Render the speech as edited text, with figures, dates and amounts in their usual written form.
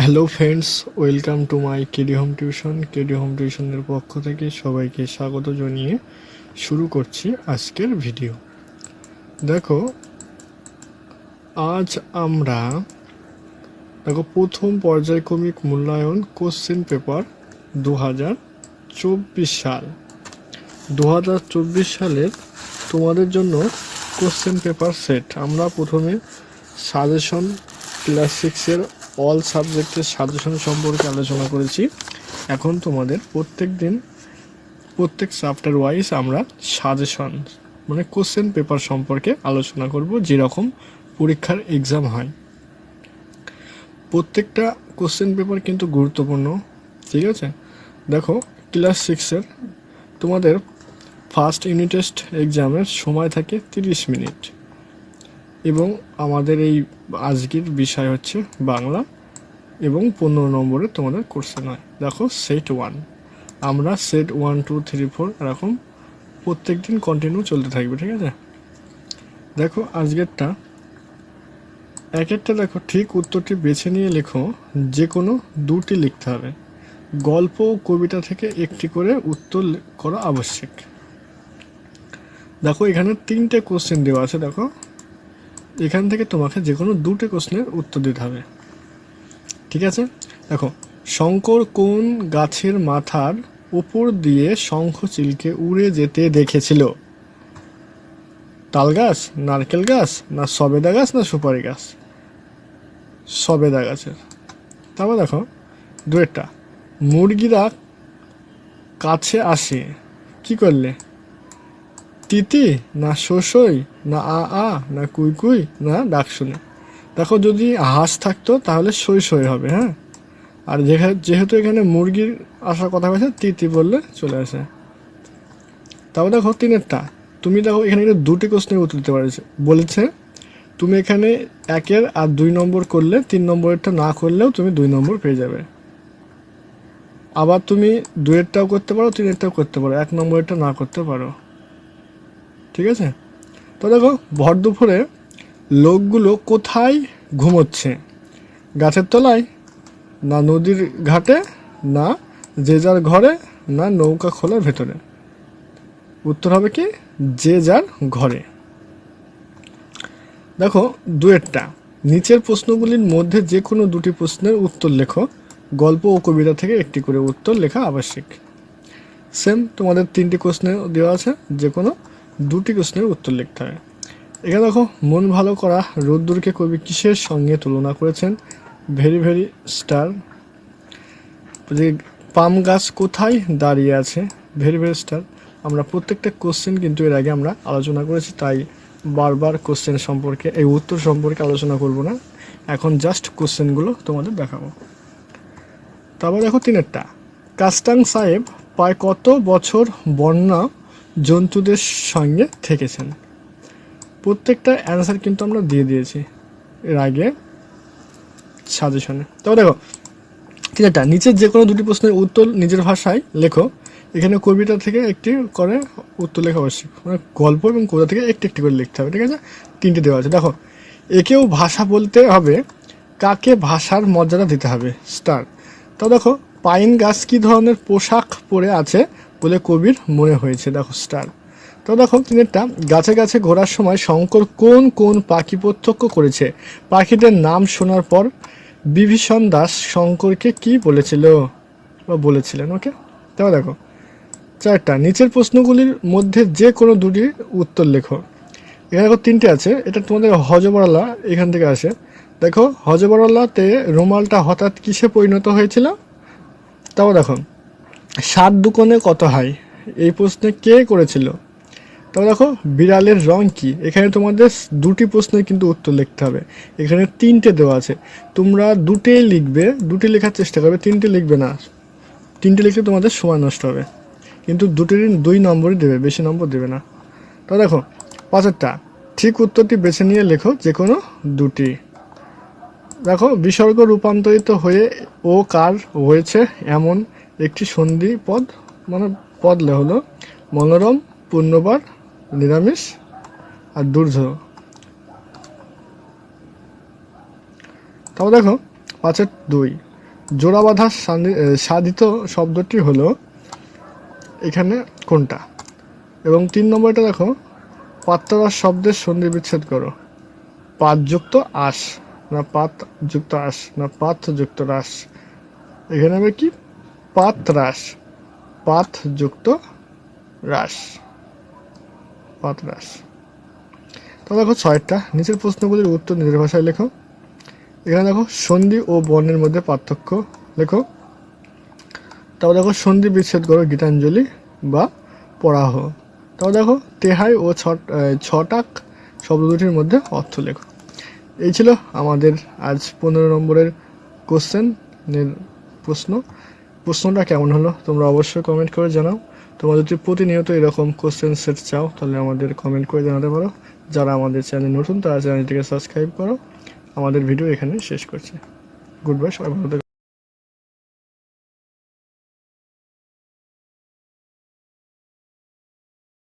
Hello friends, welcome to my KD home tuition. KD home টিউশনের পক্ষ থেকে সবাইকে স্বাগত জানিয়ে শুরু করছি আজকের ভিডিও। দেখো, আজ আমরা প্রথম পর্যায়ক্রমিক মূল্যায়ন কোশ্চেন পেপার 2024 সাল 2024 সালের তোমাদের জন্য কোশ্চেন পেপার সেট। আমরা প্রথমে সাজেশন, ক্লাস 6-এর অল সাবজেক্টের সাজেশন সম্পর্কে আলোচনা করেছি। এখন তোমাদের প্রত্যেক চ্যাপ্টার ওয়াইজ আমরা সাজেশন মানে কোশ্চেন পেপার সম্পর্কে আলোচনা করব, যেরকম পরীক্ষার এক্সাম হয়। প্রত্যেকটা কোশ্চেন পেপার কিন্তু গুরুত্বপূর্ণ, ঠিক আছে? দেখো, ক্লাস 6-এর তোমাদের ফার্স্ট ইউনিট টেস্ট এক্সামের সময় থাকে 30 মিনিট, এবং আমাদের এই আজকের বিষয় হচ্ছে বাংলা, এবং 15 নম্বরে তোমাদের কোশ্চেন হয়। দেখো, সেট 1, আমরা সেট 1, 2, 3, 4 এরকম প্রত্যেক দিন কন্টিনিউ চলতে থাকবে, ঠিক আছে? দেখো, আজকেরটা এক একটা দেখো, ঠিক উত্তরটি বেছে নিয়ে লেখো। যে কোনো দুটি লিখতে হবে। গল্প ও কবিতা থেকে একটি করে উত্তর করা আবশ্যক। দেখো, এখানে 3টে কোশ্চেন দেওয়া আছে। দেখো, এখান থেকে তোমাকে যে কোনো দুটো কোশ্চেনের উত্তর দিতে হবে, ঠিক আছে? দেখো, শঙ্কর কোন গাছের মাথার উপর দিয়ে শঙ্খ চিলকে উড়ে যেতে দেখেছিল? তাল গাছ, নারকেল গাছ, না সবেদা গাছ, না সুপারি গাছ? সবেদা গাছের। তারপর দেখো, দুয়েরটা, মুরগিরা কাছে আসে কি করলে? তিতি, না শোষই, না আ আ, না কুই কুই, না ডাক শুনে? দেখো, যদি হাঁস থাকতো তাহলে সই সই হবে, হ্যাঁ। আর যেহেতু এখানে মুরগির আসার কথা বলছে, তিতি বললে চলে আসে। তারপর দেখো, 3-এরটা, তুমি দেখো এখানে কিন্তু দুটি কোশ্চেনের উত্তর দিতে বলেছে। তুমি এখানে 1-এর আর 2 নম্বর করলে, 3 নম্বরেরটা না করলেও তুমি 2 নম্বর পেয়ে যাবে। আবার তুমি 2-এরটাও করতে পারো, 3-এরটাও করতে পারো, 1 নম্বরেরটা না করতে পারো, ঠিক আছে? তো দেখো, ভর দুপুরে লোকগুলো কোথায় ঘুমোচ্ছে? গাছের তলায়, না নদীর ঘাটে, না যে যার ঘরে, না নৌকা খোলার ভেতরে? উত্তর হবে কি? যে যার ঘরে। দেখো, 2-এরটা, নিচের প্রশ্নগুলির মধ্যে যে কোনো দুটি প্রশ্নের উত্তর লেখো। গল্প ও কবিতা থেকে একটি করে উত্তর লেখা আবশ্যক। সেম তোমাদের 3টি কোশ্চেন দেওয়া আছে, যে কোনো দুটি কোশ্চেনের উত্তর লিখতে হবে। এখানে দেখো, মন ভালো করা রোদ্দুরকে কবি কিসের সঙ্গে তুলনা করেছেন? Very very star. যে পাম গাছ কোথায় দাঁড়িয়ে আছে? Very very star. আমরা প্রত্যেকটা কোশ্চেন কিন্তু এর আগে আমরা আলোচনা করেছি, তাই বারবার কোশ্চেন সম্পর্কে, এই উত্তর সম্পর্কে আলোচনা করব না। এখন জাস্ট কোশ্চেনগুলো তোমাদের দেখাবো। তারপর দেখো, 3-এরটা, কাস্টাং সাহেব প্রায় কত বছর বন্যা জন্তুদের সঙ্গে থেকেছেন? প্রত্যেকটা অ্যান্সার কিন্তু আমরা দিয়ে দিয়েছি এর আগে সাজেশনে। তবে দেখো, 3-এরটা, নিচের যে কোনো দুটি প্রশ্নের উত্তর নিজের ভাষায় লেখো। এখানে কবিতা থেকে একটি করে উত্তর লেখা আবশ্যক, মানে গল্প এবং কবিতা থেকে একটি একটি করে লিখতে হবে, ঠিক আছে? 3টে দেওয়া আছে। দেখো, একেও ভাষা বলতে হবে, কাকে ভাষার মর্যাদা দিতে হবে? স্টার। তো দেখো, পাইন গাছ কী ধরনের পোশাক পরে আছে বলে কবির মনে হয়েছে? দেখো, স্টার। তো দেখো, 3-এরটা, গাছে গাছে ঘোরার সময় শঙ্কর কোন কোন পাখি প্রত্যক্ষ করেছে? পাখিদের নাম শোনার পর বিভীষণ দাস শঙ্করকে কি বলেছিল বা বলেছিলেন? ওকে। তারপর দেখো, 4টা, নিচের প্রশ্নগুলির মধ্যে যে কোনো দুটি উত্তর লেখো। এখানে দেখো 3টে আছে, এটা তোমাদের হজবরলা এখান থেকে আসে। দেখো, হজবরলাতে রুমালটা হঠাৎ কিসে পরিণত হয়েছিল? তাও দেখো, 7 দুকোণে কত হয়? এই প্রশ্নে কে করেছিল? তাও দেখো, বিড়ালের রং কি? এখানে তোমাদের দুটি প্রশ্নের কিন্তু উত্তর লিখতে হবে। এখানে 3টে দেওয়া আছে, তোমরা দুটোই লিখবে, দুটি লেখার চেষ্টা করবে, 3টে লিখবে না। 3টে লিখলে তোমাদের সময় নষ্ট হবে, কিন্তু দুটির 2 নম্বরই দেবে, বেশি নম্বর দেবে না। তো দেখো, 5-এরটা, ঠিক উত্তরটি বেছে নিয়ে লেখো যে কোনো দুটি। দেখো, বিসর্গ রূপান্তরিত হয়ে ও কার হয়েছে এমন একটি সন্ধি পদ, মানে পদ হলো মনোরম, পূর্ণবার, নিরামিষ আর দুর্ধর। তারপর দেখো, 5-এর 2, জোড়া বাঁধা সাধিত শব্দটি হলো এখানে কোনটা? এবং 3 নম্বরটা দেখো, পাত্ররাস শব্দের সন্ধি বিচ্ছেদ করো। পাতযুক্ত আস না পাত যুক্ত আস না পাত যুক্ত রাস? এখানে হবে কি? পাতরাস, পাত যুক্ত রাস, পাতরাস। তো দেখো 6টা, নিচের প্রশ্নগুলির উত্তর নিজের ভাষায় লেখো। এখানে দেখো সন্ধি ও বর্ণের মধ্যে পার্থক্য লেখো। তারপর দেখো সন্ধি বিচ্ছেদ করো গীতাঞ্জলি বা পরাহ। তারপর দেখো তেহাই ও ছটাক শব্দ দুটির মধ্যে অর্থ লেখো। এই ছিল আমাদের আজ 15 নম্বরের প্রশ্নটা কেমন হলো তোমরা অবশ্যই কমেন্ট করে জানাও। তোমরা যদি প্রতিনিয়ত এরকম কোশ্চেন সেট চাও তাহলে আমাদের কমেন্ট করে জানাতে পারো। যারা আমাদের চ্যানেল নতুন তারা চ্যানেলটিকে সাবস্ক্রাইব করো। আমাদের ভিডিও এখানে শেষ করছি। গুড বাই, সবাই ভালো থাকো।